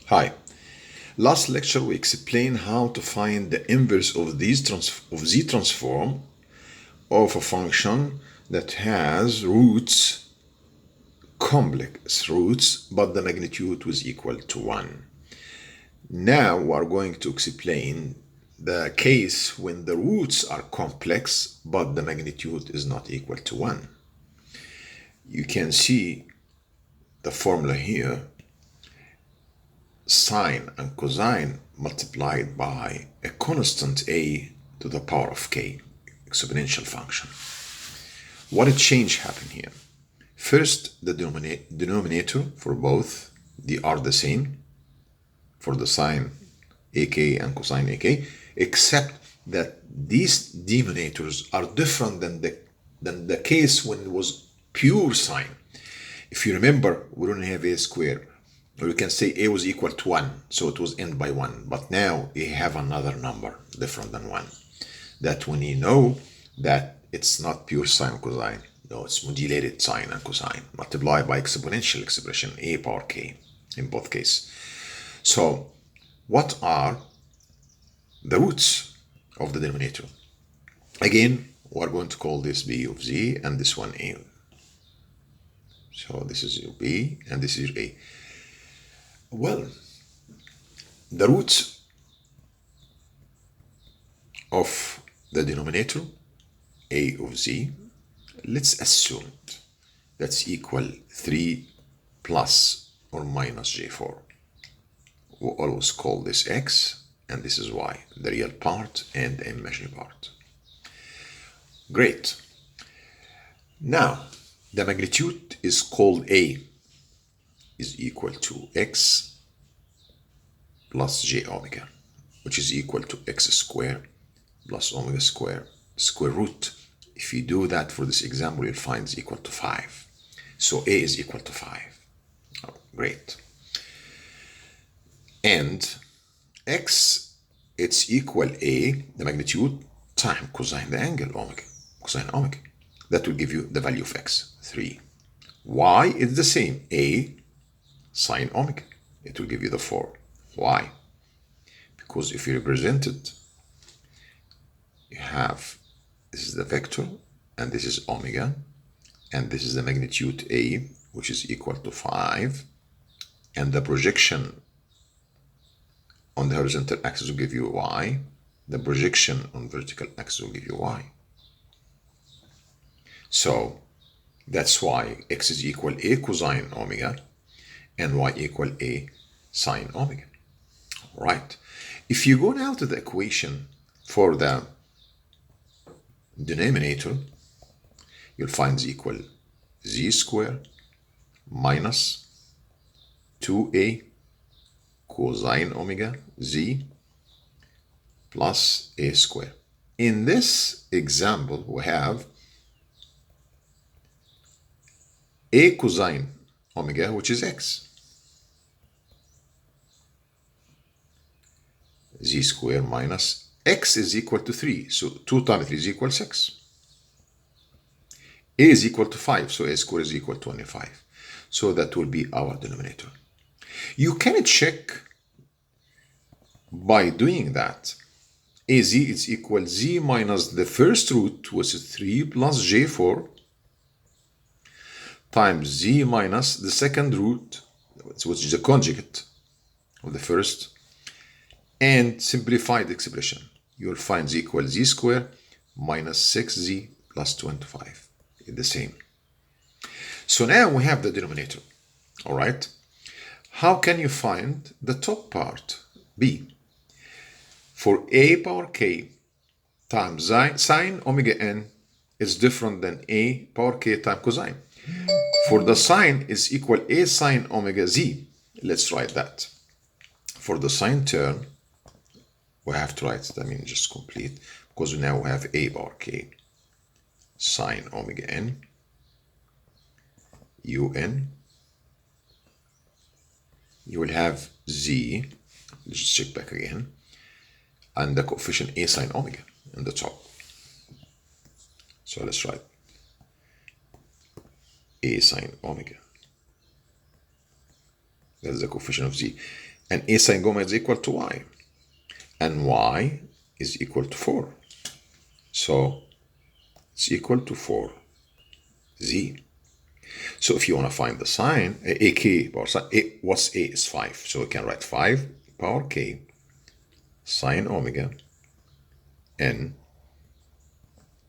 Hi. Last lecture we explained how to find the inverse of z transform of a function that has roots, complex roots, but the magnitude was equal to 1. Now we are going to explain the case when the roots are complex but the magnitude is not equal to 1. You can see the formula here. Sine and cosine multiplied by a constant a to the power of k, exponential function. What a change happened here. First, the denominator for both, they are the same for the sine ak and cosine ak, except that these denominators are different than the case when it was pure sine. If you remember, we don't have a square. Or you can say a was equal to 1, so it was end by 1. But now you have another number different than 1. That when you know that it's not pure sine cosine, no, it's modulated sine and cosine multiplied by exponential expression a power k in both cases. So what are the roots of the denominator? Again, we're going to call this b of z and this one a. So this is your b and this is your a. Well, the roots of the denominator, a of z, let's assume that's equal 3 plus or minus j4. We always call this x, and this is y, the real part and the imaginary part. Great. Now, the magnitude is called a, is equal to x plus j omega, which is equal to x squared plus omega squared square root. If you do that for this example, you'll find is equal to 5. So a is equal to 5. Oh, great. And x, it's equal a, the magnitude, time cosine the angle omega, cosine omega. That will give you the value of x, 3. Y is the same, a sine omega. It will give you the 4. Why? Because if you represent it, you have, this is the vector, and this is omega, and this is the magnitude a, which is equal to 5, and the projection on the horizontal axis will give you y, the projection on vertical axis will give you y. So that's why x is equal a cosine omega and y equal a sine omega. Right. If you go now to the equation for the denominator, you'll find z equal z squared minus 2a cosine omega z plus a squared. In this example, we have a cosine omega, which is x, z squared minus x is equal to 3, so 2 times 3 is equal to 6. A is equal to 5, so a squared is equal to 25. So that will be our denominator. You can check by doing that. Az is equal z minus the first root, which is 3 plus j4, times z minus the second root, which is the conjugate of the first, and simplify the expression. You'll find z equals z squared minus 6z plus 25. It's the same. So now we have the denominator. All right. How can you find the top part, b? For a power k times sine omega n is different than a power k times cosine. For the sine is equal a sine omega z. Let's write that. For the sine term, we have to write it, just complete, because now we have a power k sine omega n un. You will have z, let's just check back again, and the coefficient a sine omega in the top. So let's write a sine omega. That's the coefficient of z. And a sine gamma is equal to y. And y is equal to 4. So it's equal to 4z. So if you want to find the sine, ak power sine, what's a is 5. So we can write 5 power k sine omega n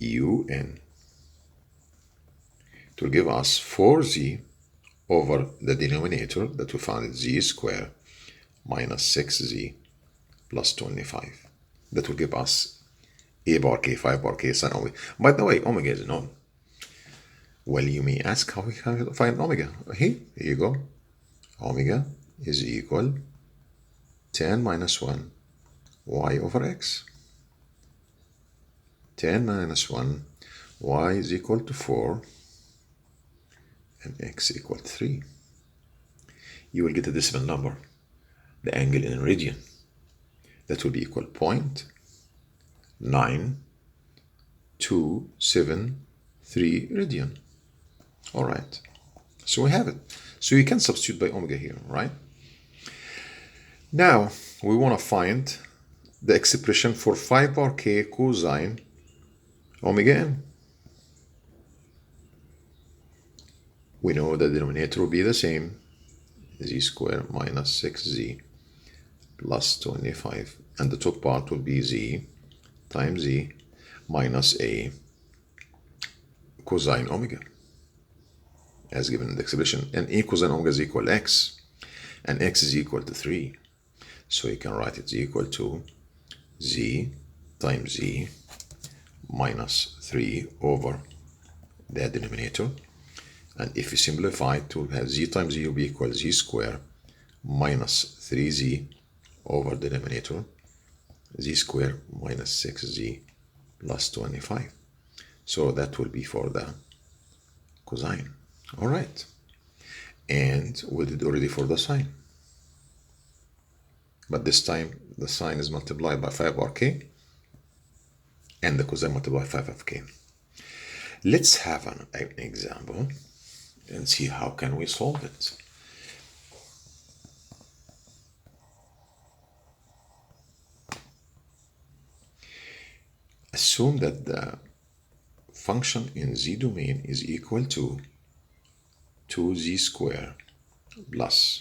un. It will give us 4z over the denominator that we found is z squared minus 6z plus 25. That will give us a bar k, 5 bar k sine omega. By the way, omega is known. Well, you may ask how we can find omega. Here you go. Omega is equal 10 minus 1 y over x. 10 minus 1 y is equal to 4 and x equal to 3. You will get a decimal number, the angle in radian. That will be equal 0.9273 radian. All right, so we have it. So you can substitute by omega here, right? Now we want to find the expression for 5 power k cosine omega n. We know the denominator will be the same, z squared minus 6z plus 25, and the top part will be z times z minus a cosine omega, as given in the expression. And a cosine omega is equal to x, and x is equal to 3. So you can write it equal to z times z minus 3 over the denominator. And if you simplify it, to have z times z will be equal to z squared minus 3z over the denominator, z squared minus 6z plus 25. So that will be for the cosine. All right. And we did already for the sine. But this time the sine is multiplied by 5 over k and the cosine multiplied by 5 of k. Let's have an example and see how can we solve it. Assume that the function in z domain is equal to 2z squared plus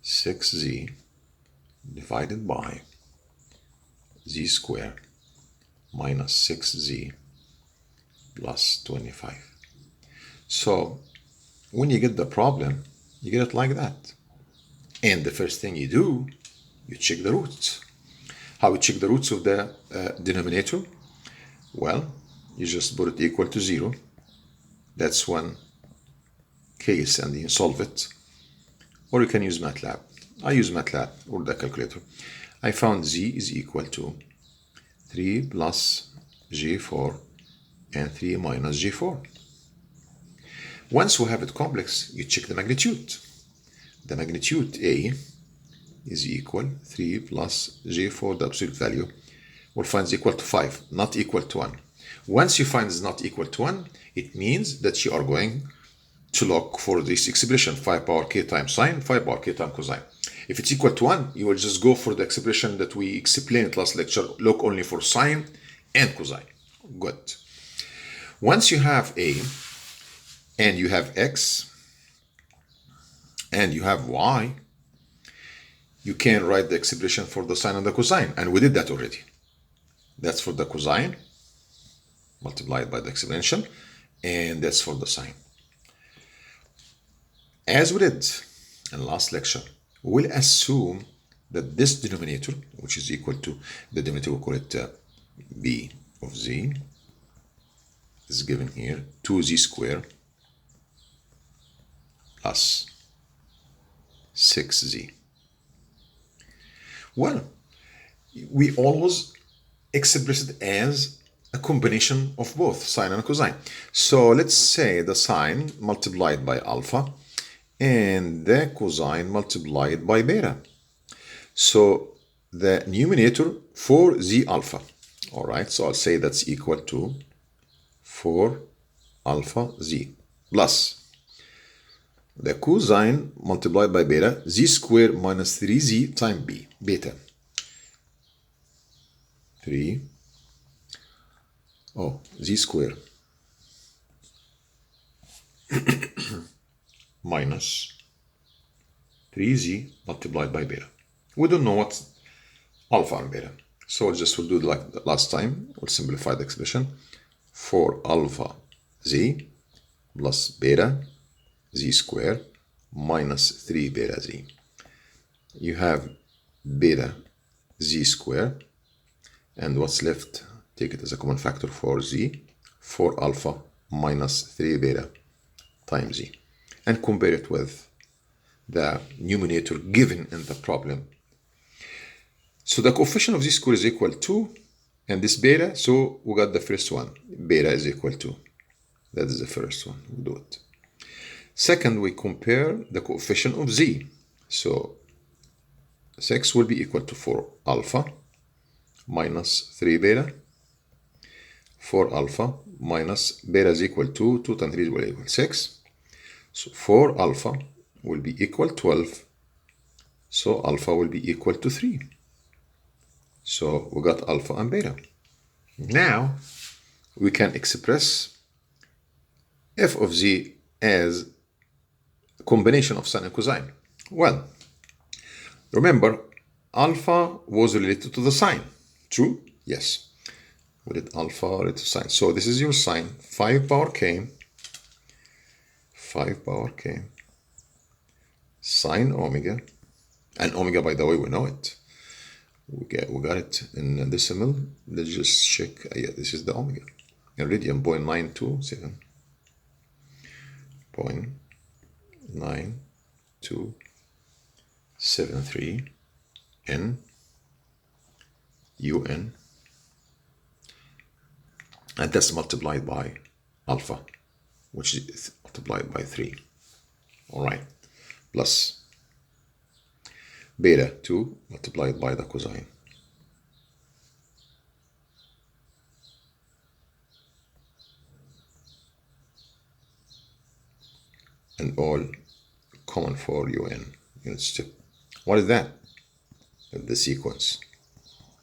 6z divided by z squared minus 6z plus 25. So when you get the problem, you get it like that. And the first thing you do, you check the roots. How we check the roots of the denominator? Well, you just put it equal to 0. That's one case, and you solve it. Or you can use MATLAB. I use MATLAB or the calculator. I found z is equal to 3 plus g4 and 3 minus g4. Once we have it complex, you check the magnitude. The magnitude A is equal 3 plus g4, the absolute value. We'll find is equal to 5, not equal to 1. Once you find it's not equal to 1, it means that you are going to look for this expression, 5 power k times sine, 5 power k times cosine. If it's equal to 1, you will just go for the expression that we explained last lecture, look only for sine and cosine. Good. Once you have A, and you have x, and you have y, you can write the expression for the sine and the cosine, and we did that already. That's for the cosine, multiplied by the exponential, and that's for the sine. As we did in last lecture, we'll assume that this denominator, which is equal to the denominator, we'll call it b of z, is given here, 2z squared plus 6z. Well, we always express it as a combination of both sine and cosine. So let's say the sine multiplied by alpha and the cosine multiplied by beta. So the numerator for z alpha. All right, so I'll say that's equal to 4 alpha z plus the cosine multiplied by beta, z squared minus 3z times b, beta. z squared minus 3z multiplied by beta. We don't know what's alpha and beta, so we'll do like the last time. We'll simplify the expression. 4 alpha z plus beta z squared minus 3 beta z. You have beta z squared, and what's left, take it as a common factor for z, 4 alpha minus 3 beta times z, and compare it with the numerator given in the problem. So the coefficient of z squared is equal to, and this beta, so we got the first one, beta is equal to, that is the first one, we'll do it. Second, we compare the coefficient of z, so 6 will be equal to 4 alpha minus 3 beta, 4 alpha minus beta is equal to 2 times 3 will equal 6, so 4 alpha will be equal 12, so alpha will be equal to 3. So we got alpha and beta. Now we can express f of z as a combination of sine and cosine. Well, remember, alpha was related to the sine. True? Yes. We did alpha related to sine. So this is your sine, 5 power k, sine omega, and omega, by the way, we know it. We got it in decimal. Let's just check. Yeah, this is the omega. Iridium 0.927. 0.9273 n un, and that's multiplied by alpha, which is multiplied by 3. All right, plus beta 2 multiplied by the cosine. And all common for un, unit step. What is that? The sequence,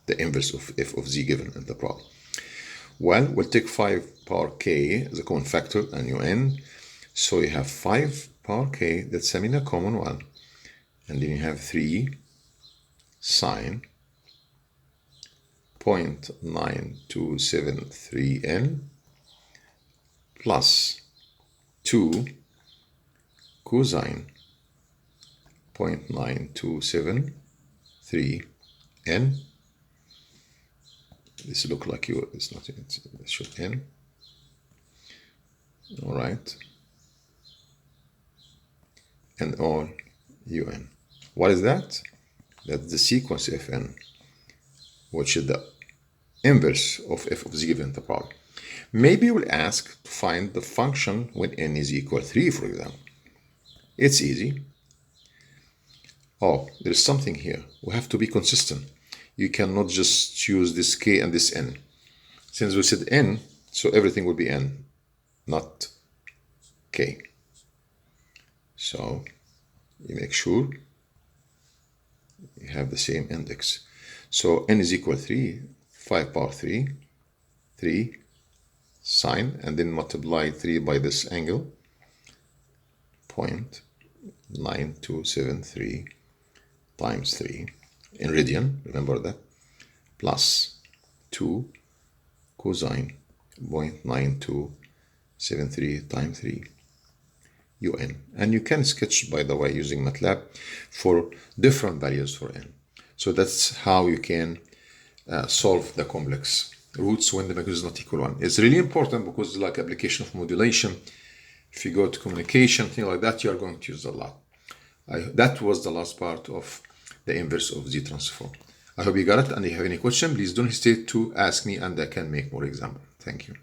the inverse of f of z given in the problem. Well, we'll take 5 power k as a common factor and un. So you have 5 power k, that's a common one. And then you have 3 sine 0.9273 n plus 2 cosine 0.9273 n. This look like it's not, it should n. All right, and all un. What is that? That's the sequence fn, which is the inverse of f of z given the problem. Maybe we'll ask to find the function when n is equal to 3, for example. It's easy. Oh, there's something here. We have to be consistent. You cannot just use this k and this n. Since we said n, so everything will be n, not k. So you make sure you have the same index. So n is equal to 3, 5 power 3, 3 sine, and then multiply 3 by this angle, 0.9273 times 3 in radian, remember that, plus 2 cosine 0.9273 times 3 un. And you can sketch, by the way, using MATLAB for different values for n. So that's how you can solve the complex roots when the magnitude is not equal 1. It's really important because, like application of modulation, if you go to communication, things like that, you are going to use a lot. That was the last part of the inverse of Z transform. I hope you got it, and if you have any question, please don't hesitate to ask me and I can make more examples. Thank you.